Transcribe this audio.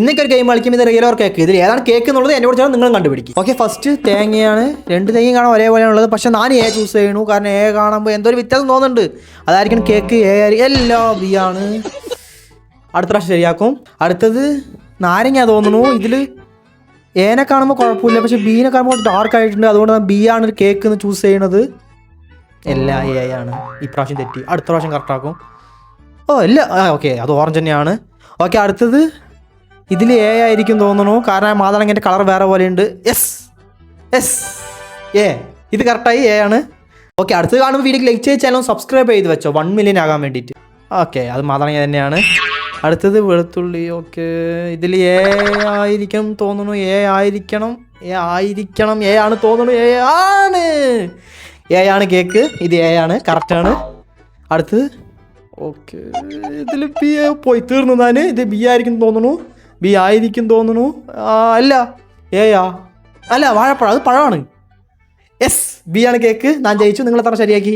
ഇന്നൊക്കെ ഒരു ഗെയിം കളിക്കും. ഇത് റിയൽ ഓർ കേക്ക്. ഇതിൽ ഏതാണ് കേക്ക് എന്നുള്ളത് എന്നോട് ചേർന്ന് നിങ്ങളും കണ്ടുപിടിക്കും. ഓക്കെ, ഫസ്റ്റ് തേങ്ങയാണ്. 2 തേങ്ങ കാണാൻ ഒരേപോലെയാണുള്ളത്. പക്ഷെ ഞാൻ എ ചൂസ് ചെയ്യണു. കാരണം എ കാണുമ്പോൾ എന്തോ ഒരു വ്യത്യാസം തോന്നുന്നുണ്ട്. അതായിരിക്കും കേക്ക്. എ ആയിരിക്കും. എല്ലാം ബി ആണ്. അടുത്ത പ്രാവശ്യം ശരിയാക്കും. അടുത്തത് നാരങ്ങ തോന്നുന്നു. ഇതിൽ എനെ കാണുമ്പോൾ കുഴപ്പമില്ല, പക്ഷെ ബീനെ കാണുമ്പോൾ ഡാർക്ക് ആയിട്ടുണ്ട്. അതുകൊണ്ട് ഞാൻ ബി ആണ് ഒരു കേക്ക് എന്ന് ചൂസ് ചെയ്യണത്. എല്ലാം എ ആണ്. ഇപ്രാവശ്യം തെറ്റി. അടുത്ത പ്രാവശ്യം കറക്റ്റാക്കും. ഓ ഇല്ല, ഓക്കെ, അത് ഓറഞ്ച് തന്നെയാണ്. ഓക്കെ, അടുത്തത് ഇതിൽ എ ആയിരിക്കും തോന്നുന്നു. കാരണം മാതളങ്ങൻ്റെ കളർ വേറെ പോലെയുണ്ട്. Yes yes, A. ഇത് കറക്റ്റായി, എ ആണ്. ഓക്കെ, അടുത്തത് കാണുമ്പോൾ വീഡിയോക്ക് ലൈക്ക് ചെയ്ത് ചാനൽ സബ്സ്ക്രൈബ് ചെയ്ത് വെച്ചോ, 1 മില്യൺ ആകാൻ വേണ്ടിയിട്ട്. ഓക്കെ, അത് മാതളങ്ങ തന്നെയാണ്. അടുത്തത് വെളുത്തുള്ളി. ഓക്കെ, ഇതിൽ എ ആയിരിക്കും തോന്നുന്നു. എ ആയിരിക്കണം. എ ആണ് തോന്നുന്നു. എ ആണ് കേക്ക്. ഇത് എ ആണ്, കറക്റ്റാണ്. അടുത്തത് ഓക്കെ, ഇതിൽ ബി പോയി തീർന്നു. ഞാൻ ഇത് ബി ആയിരിക്കും തോന്നുന്നു. ബി ആയിരിക്കും തോന്നുന്നു. അല്ല, എയാ അല്ല, വാഴപ്പഴം. അത് പഴമാണ്. യെസ്, ബി ആണ് കേക്ക്. ഞാൻ ജയിച്ചു. നിങ്ങൾ എത്ര ശരിയാക്കി?